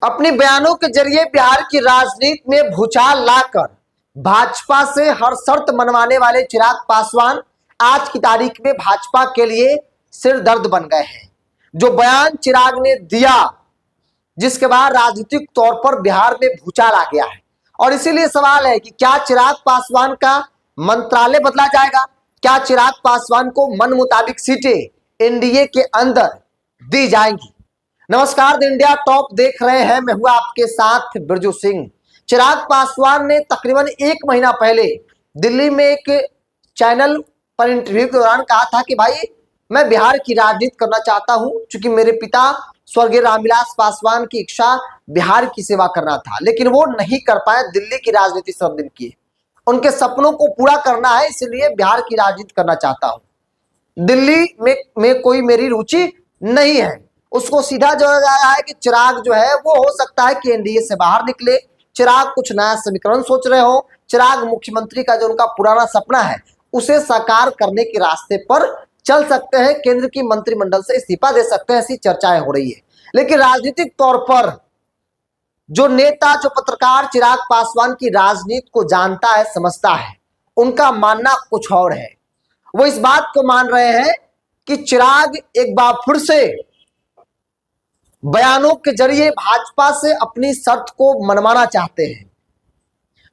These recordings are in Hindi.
अपने बयानों के जरिए बिहार की राजनीति में भूचाल लाकर भाजपा से हर शर्त मनवाने वाले चिराग पासवान आज की तारीख में भाजपा के लिए सिर दर्द बन गए हैं। जो बयान चिराग ने दिया, जिसके बाद राजनीतिक तौर पर बिहार में भूचाल आ गया है। और इसीलिए सवाल है कि क्या चिराग पासवान का मंत्रालय बदला जाएगा? क्या चिराग पासवान को मन मुताबिक सीटें एनडीए के अंदर दी जाएंगी? नमस्कार, द इंडिया टॉप देख रहे हैं, मैं हुआ आपके साथ बिरजू सिंह। चिराग पासवान ने तकरीबन 1 महीना पहले दिल्ली में एक चैनल पर इंटरव्यू के दौरान कहा था कि भाई मैं बिहार की राजनीति करना चाहता हूं, क्योंकि मेरे पिता स्वर्गीय रामविलास पासवान की इच्छा बिहार की सेवा करना था, लेकिन वो नहीं कर पाए। दिल्ली की राजनीति सब दिन की, उनके सपनों को पूरा करना है, इसलिए बिहार की राजनीति करना चाहता हूं। दिल्ली में कोई मेरी रुचि नहीं है। उसको सीधा जो है कि चिराग जो है वो हो सकता है कि एनडीए से बाहर निकले, चिराग कुछ नया समीकरण सोच रहे हो, चिराग मुख्यमंत्री का जो उनका पुराना सपना है उसे साकार करने के रास्ते पर चल सकते हैं, केंद्र की मंत्रिमंडल से इस्तीफा दे सकते हैं, ऐसी चर्चाएं हो रही है। लेकिन राजनीतिक तौर पर जो नेता, जो पत्रकार चिराग पासवान की राजनीति को जानता है, समझता है, उनका मानना कुछ और है। वो इस बात को मान रहे हैं कि चिराग एक बार फिर से बयानों के जरिए भाजपा से अपनी शर्त को मनवाना चाहते हैं,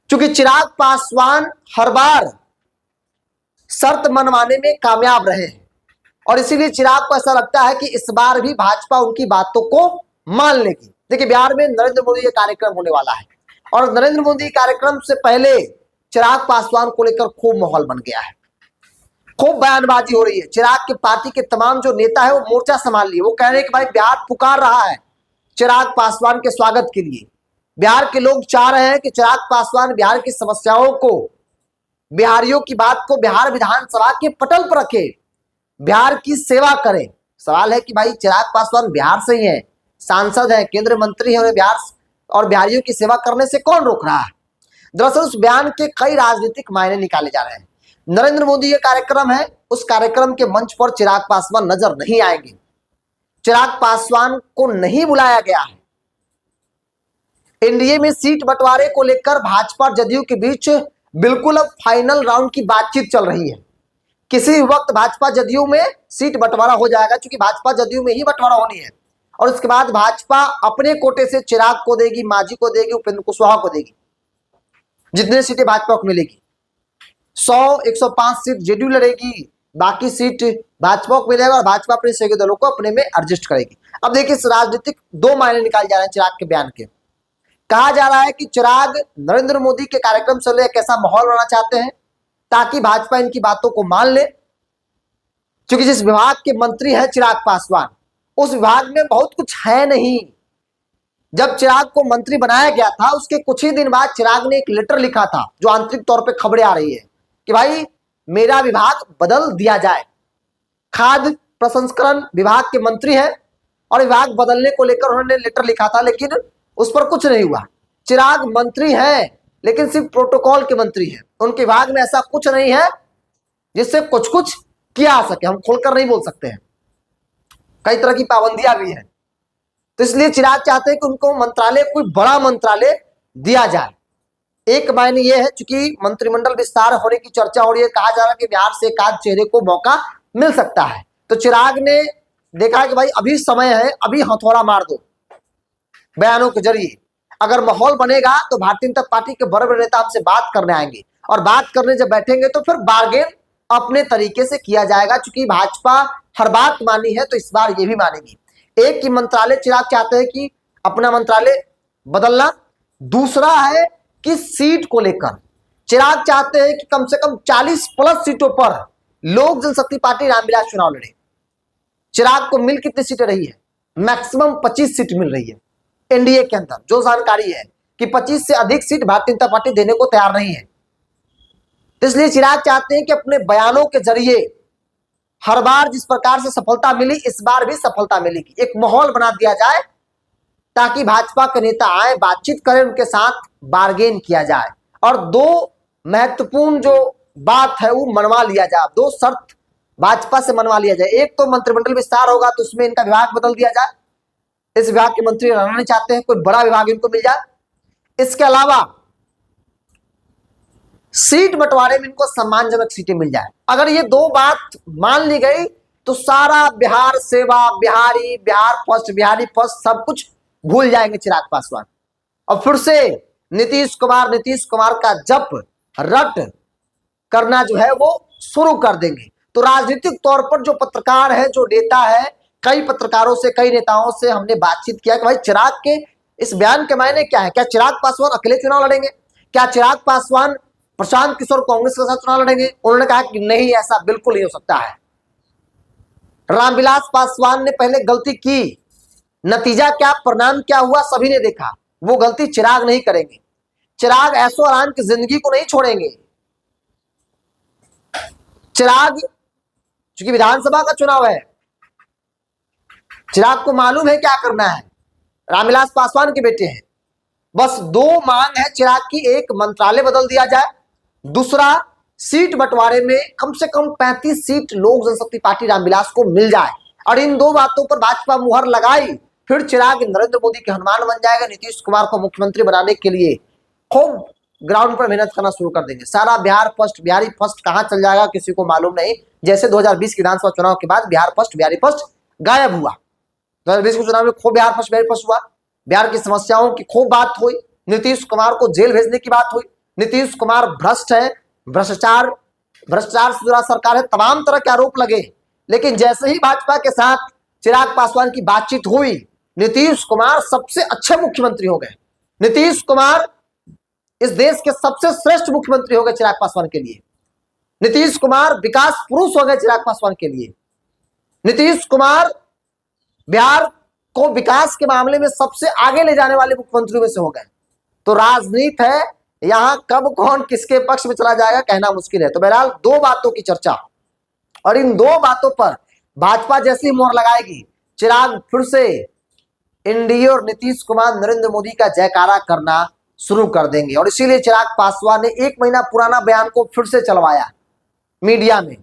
क्योंकि चिराग पासवान हर बार शर्त मनवाने में कामयाब रहे हैं। और इसीलिए चिराग को ऐसा लगता है कि इस बार भी भाजपा उनकी बातों को मान लेगी। देखिए, बिहार में नरेंद्र मोदी का कार्यक्रम होने वाला है, और नरेंद्र मोदी कार्यक्रम से पहले चिराग पासवान को लेकर खूब माहौल बन गया है, खूब बयानबाजी हो रही है। चिराग के पार्टी के तमाम जो नेता है वो मोर्चा संभाल लिए, वो कह रहे हैं कि भाई बिहार पुकार रहा है चिराग पासवान के स्वागत के लिए। बिहार के लोग चाह रहे हैं कि चिराग पासवान बिहार की समस्याओं को, बिहारियों की बात को बिहार विधानसभा के पटल पर रखे, बिहार की सेवा करें। सवाल है कि भाई चिराग पासवान बिहार से ही है, सांसद है, केंद्रीय मंत्री है, बिहार और बिहारियों की सेवा करने से कौन रोक रहा है? दरअसल उस बयान के कई राजनीतिक मायने निकाले जा रहे हैं। नरेंद्र मोदी ये कार्यक्रम है, उस कार्यक्रम के मंच पर चिराग पासवान नजर नहीं आएंगे, चिराग पासवान को नहीं बुलाया गया है। एनडीए में सीट बंटवारे को लेकर भाजपा जदयू के बीच बिल्कुल अब फाइनल राउंड की बातचीत चल रही है। किसी वक्त भाजपा जदयू में सीट बंटवारा हो जाएगा, क्योंकि भाजपा जदयू में ही बंटवारा होनी है, और उसके बाद भाजपा अपने कोटे से चिराग को देगी, मांझी को देगी, उपेंद्र कुशवाहा को देगी। जितने सीटें भाजपा को मिलेगी, 100-105 सीट जेडीयू लड़ेगी, बाकी सीट भाजपा को मिलेगा, और भाजपा अपने सहयोगी दलों को अपने में एडजस्ट करेगी। अब देखिए, इस राजनीतिक 2 मायने निकाले जा रहे हैं चिराग के बयान के। कहा जा रहा है कि चिराग नरेंद्र मोदी के कार्यक्रम से एक ऐसा माहौल बनाना चाहते हैं ताकि भाजपा इनकी बातों को मान ले, क्योंकि जिस विभाग के मंत्री हैं चिराग पासवान, उस विभाग में बहुत कुछ है नहीं। जब चिराग को मंत्री बनाया गया था, उसके कुछ ही दिन बाद चिराग ने एक लेटर लिखा था, जो आंतरिक तौर पे खबरें आ रही है कि भाई मेरा विभाग बदल दिया जाए। खाद्य प्रसंस्करण विभाग के मंत्री हैं और विभाग बदलने को लेकर उन्होंने लेटर लिखा था, लेकिन उस पर कुछ नहीं हुआ। चिराग मंत्री हैं, लेकिन सिर्फ प्रोटोकॉल के मंत्री हैं। उनके विभाग में ऐसा कुछ नहीं है जिससे कुछ कुछ किया जा सके। हम खोलकर नहीं बोल सकते हैं, कई तरह की पाबंदियां भी हैं। तो इसलिए चिराग चाहते हैं कि उनको मंत्रालय, कोई बड़ा मंत्रालय दिया जाए। एक मायने ये है, चूंकि मंत्रिमंडल विस्तार होने की चर्चा हो रही है, कहा जा रहा है कि बिहार से एक आध चेहरे को मौका मिल सकता है। तो चिराग ने देखा है कि भाई अभी समय है, अभी हथौड़ा मार दो बयानों के जरिए। अगर माहौल बनेगा तो भारतीय जनता पार्टी के बड़े बड़े नेता हमसे बात करने आएंगे, और बात करने जब बैठेंगे तो फिर बार्गेन अपने तरीके से किया जाएगा। चूंकि भाजपा हर बात मानी है, तो इस बार ये भी मानेगी। एक की मंत्रालय चिराग चाहते हैं कि अपना मंत्रालय बदलना, दूसरा है कि सीट को लेकर चिराग चाहते हैं कि कम से कम 40+ सीटों पर लोक जनशक्ति पार्टी रामविलास चुनाव लड़े। चिराग को मिल कितनी सीटें रही है? मैक्सिमम 25 सीट मिल रही है एनडीए के अंदर। जो जानकारी है कि 25 से अधिक सीट भारतीय जनता पार्टी देने को तैयार नहीं है। तो इसलिए चिराग चाहते हैं कि अपने बयानों के जरिए हर बार जिस प्रकार से सफलता मिली, इस बार भी सफलता मिलेगी। एक माहौल बना दिया जाए ताकि भाजपा के नेता आए, बातचीत करें, उनके साथ बार्गेन किया जाए, और 2 महत्वपूर्ण जो बात है वो मनवा लिया जाए। 2 शर्त भाजपा से मनवा लिया जाए। एक तो मंत्रिमंडल विस्तार होगा तो उसमें इनका विभाग बदल दिया जाए, इस विभाग के मंत्री रहना नहीं चाहते हैं, कोई बड़ा विभाग इनको मिल जाए। इसके अलावा सीट बंटवारे में इनको सम्मानजनक सीटें मिल जाए। अगर ये दो बात मान ली गई तो सारा बिहार सेवा, बिहारी, बिहार फर्स्ट सब कुछ भूल जाएंगे चिराग पासवान, और फिर से नीतीश कुमार का जप रट करना जो है वो शुरू कर देंगे। तो राजनीतिक तौर पर जो पत्रकार है, जो नेता है, कई पत्रकारों से, कई नेताओं से हमने बातचीत किया कि भाई चिराग के इस बयान के मायने क्या है? क्या चिराग पासवान अकेले चुनाव लड़ेंगे? क्या चिराग पासवान प्रशांत किशोर कांग्रेस के साथ चुनाव लड़ेंगे? उन्होंने कहा कि नहीं, ऐसा बिल्कुल नहीं हो सकता है। रामविलास पासवान ने पहले गलती की, नतीजा क्या, परिणाम क्या हुआ, सभी ने देखा। वो गलती चिराग नहीं करेंगे। चिराग ऐशो आराम की जिंदगी को नहीं छोड़ेंगे। चिराग, चूंकि विधानसभा का चुनाव है, चिराग को मालूम है क्या करना है। रामविलास पासवान के बेटे हैं। बस दो मांग है चिराग की, एक मंत्रालय बदल दिया जाए, दूसरा सीट बंटवारे में कम से कम 35 सीट लोक जनशक्ति पार्टी रामविलास को मिल जाए। और इन दो बातों पर भाजपा मुहर लगाई, फिर चिराग नरेंद्र मोदी के हनुमान बन जाएगा। नीतीश कुमार को मुख्यमंत्री बनाने के लिए खूब ग्राउंड पर मेहनत करना शुरू कर देंगे। सारा बिहार फर्स्ट, बिहारी फर्स्ट कहां चल जाएगा किसी को मालूम नहीं। जैसे 2020 के विधानसभा चुनाव के बाद बिहार फर्स्ट, बिहारी फर्स्ट गायब हुआ। 2020 के चुनाव में खूब बिहार फर्स्ट, बिहारी फर्स्ट हुआ। बिहार की समस्याओं की खूब बात हुई। नीतीश कुमार को जेल भेजने की बात हुई। नीतीश कुमार भ्रष्ट है, भ्रष्टाचार से जुड़ा सरकार है, तमाम तरह के आरोप लगे। लेकिन जैसे ही भाजपा के साथ चिराग पासवान की बातचीत हुई, नीतीश कुमार सबसे अच्छे मुख्यमंत्री हो गए। नीतीश कुमार इस देश के सबसे श्रेष्ठ मुख्यमंत्री हो गए चिराग पासवान के लिए। नीतीश कुमार विकास पुरुष हो गए चिराग पासवान के लिए। नीतीश कुमार बिहार को विकास के मामले में सबसे आगे ले जाने वाले मुख्यमंत्रियों में से हो गए। तो राजनीति है, यहां कब कौन किसके पक्ष में चला जाएगा कहना मुश्किल है। तो बहरहाल दो बातों की चर्चा, और इन दो बातों पर भाजपा जैसी मोहर लगाएगी, चिराग फिर से एनडीए और नीतीश कुमार नरेंद्र मोदी का जयकारा करना शुरू कर देंगे। और इसीलिए चिराग पासवान ने 1 महीना पुराना बयान को फिर से चलवाया मीडिया में।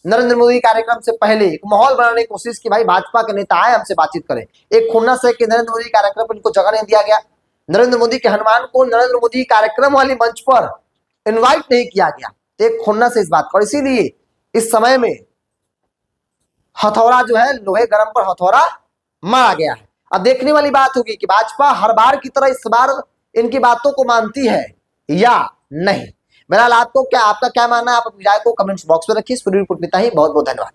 नरेंद्र मोदी कार्यक्रम से पहले एक माहौल बनाने की कोशिश की, भाई भाजपा के नेता आए हमसे बातचीत करें। एक खुन्ना से कि नरेंद्र मोदी कार्यक्रम पर इनको जगह नहीं दिया गया, नरेंद्र मोदी के हनुमान को नरेंद्र मोदी कार्यक्रम वाली मंच पर इनवाइट नहीं किया गया। एक खुन्ना से इस बात पर, इसीलिए इस समय में हथौड़ा जो है, लोहे गर्म पर हथौड़ा मारा गया है। अब देखने वाली बात होगी कि भाजपा हर बार की तरह इस बार इनकी बातों को मानती है या नहीं। बहरहाल आपका क्या मानना है, आप अपनी राय को कमेंट्स बॉक्स में रखिए। इस वीडियो को इतना ही, बहुत बहुत धन्यवाद।